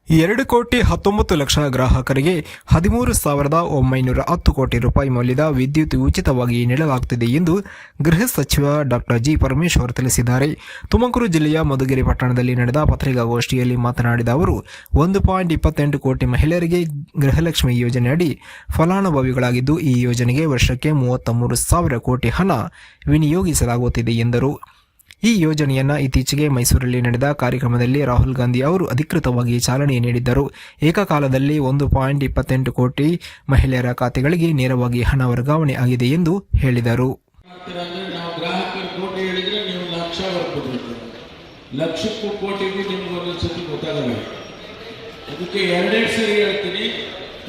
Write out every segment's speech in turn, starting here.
2,19,00,000 ಗ್ರಾಹಕರಿಗೆ 13,910 ಕೋಟಿ ರೂಪಾಯಿ ಮೌಲ್ಯದ ವಿದ್ಯುತ್ ಉಚಿತವಾಗಿ ನೀಡಲಾಗುತ್ತಿದೆ ಎಂದು ಗೃಹ ಸಚಿವ ಡಾಕ್ಟರ್ ಜಿ ಪರಮೇಶ್ವರ್ ತಿಳಿಸಿದ್ದಾರೆ. ತುಮಕೂರು ಜಿಲ್ಲೆಯ ಮಧುಗಿರಿ ಪಟ್ಟಣದಲ್ಲಿ ನಡೆದ ಪತ್ರಿಕಾಗೋಷ್ಠಿಯಲ್ಲಿ ಮಾತನಾಡಿದ ಅವರು 1.28 ಕೋಟಿ ಮಹಿಳೆಯರಿಗೆ ಗೃಹಲಕ್ಷ್ಮಿ ಯೋಜನೆಯಡಿ ಫಲಾನುಭವಿಗಳಾಗಿದ್ದು, ಈ ಯೋಜನೆಗೆ ವರ್ಷಕ್ಕೆ 33,000 ಕೋಟಿ ಹಣ ವಿನಿಯೋಗಿಸಲಾಗುತ್ತಿದೆ ಎಂದರು. ಈ ಯೋಜನೆಯನ್ನು ಇತ್ತೀಚೆಗೆ ಮೈಸೂರಲ್ಲಿ ನಡೆದ ಕಾರ್ಯಕ್ರಮದಲ್ಲಿ ರಾಹುಲ್ ಗಾಂಧಿ ಅವರು ಅಧಿಕೃತವಾಗಿ ಚಾಲನೆ ನೀಡಿದ್ದರು. ಏಕಕಾಲದಲ್ಲಿ 1.28 ಕೋಟಿ ಮಹಿಳೆಯರ ಖಾತೆಗಳಿಗೆ ನೇರವಾಗಿ ಹಣ ವರ್ಗಾವಣೆ ಆಗಿದೆ ಎಂದು ಹೇಳಿದರು. ಲಕ್ಷಕ್ಕೂ ಕೋಟಿಗೂ ನಿಮ್ಗೆ ಒಂದೊಂದ್ಸತಿ ಗೊತ್ತಾಗಲ್ಲ. ಅದಕ್ಕೆ ಎರಡೆರಡು ಸರಿ ಹೇಳ್ತೀನಿ.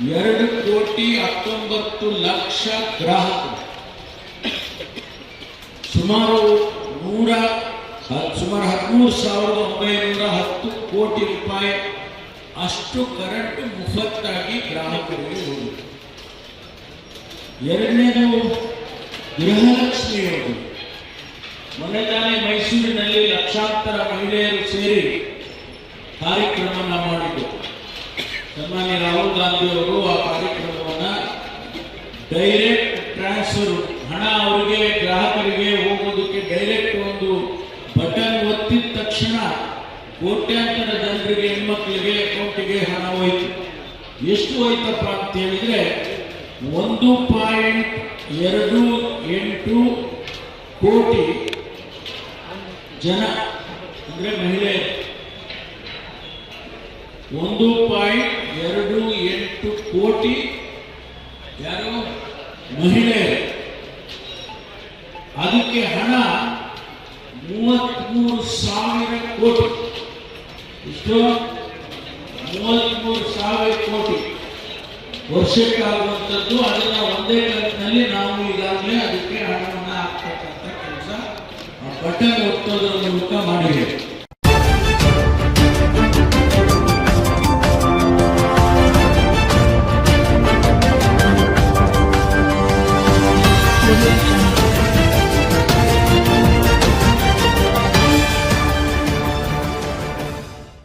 2,19,00,000 ಗ್ರಾಹಕರು, ಸುಮಾರು 13,910 ಕೋಟಿ ರೂಪಾಯಿ ಅಷ್ಟು ಕರೆಂಟ್ ಮುಫತ್ತಾಗಿ ಗ್ರಾಹಕರಿಗೆ ಹೋಗಿದೆ. ಎರಡನೇದು ಗೃಹಲಕ್ಷ್ಮಿ ಯೋಜನೆ. ಮೊನ್ನೆ ತಾನೇ ಮೈಸೂರಿನಲ್ಲಿ ಲಕ್ಷಾಂತರ ಮಹಿಳೆಯರು ಸೇರಿ ಕಾರ್ಯಕ್ರಮವನ್ನು ಮಾಡಿದ್ದು. ಸನ್ಮಾನ್ಯ ರಾಹುಲ್ ಗಾಂಧಿ ಅವರು ಆ ಕಾರ್ಯಕ್ರಮವನ್ನು ಡೈರೆಕ್ಟ್ ಟ್ರಾನ್ಸ್ಫರ್, ಹಣ ಅವರಿಗೆ ಗ್ರಾಹಕರಿಗೆ ಹೋಗೋದಕ್ಕೆ ಡೈರೆಕ್ಟ್ ಒಂದು ಬಟನ್ ಒತ್ತಿದ ತಕ್ಷಣ ಕೋಟ್ಯಾಂತರ ಜನರಿಗೆ, ಹೆಣ್ಮಕ್ಳಿಗೆ ಅಕೌಂಟಿಗೆ ಹಣ ಹೋಯ್ತು. ಎಷ್ಟು ಹೋಯ್ತಪ್ಪ ಅಂತ ಹೇಳಿದ್ರೆ 1.28 ಕೋಟಿ ಜನ, ಅಂದ್ರೆ ಮಹಿಳೆಯರು. 1.28 ಕೋಟಿ ಯಾರು ಮಹಿಳೆಯರು. ಅದಕ್ಕೆ ಹಣ 33,000 ಕೋಟಿ. ಇಷ್ಟು 33,000 ಕೋಟಿ ವರ್ಷಕ್ಕಾಗುವಂಥದ್ದು. ಅದನ್ನ ಒಂದೇ ಕಂತಿನಲ್ಲಿ ನಾವು ಈಗಾಗಲೇ ಅದಕ್ಕೆ ಹಣವನ್ನು ಹಾಕ್ತಕ್ಕಂಥ ಕೆಲಸ ಬಟನ್ ಒತ್ತೋದ್ರ ಮೂಲಕ ಮಾಡಿದ್ದೇವೆ.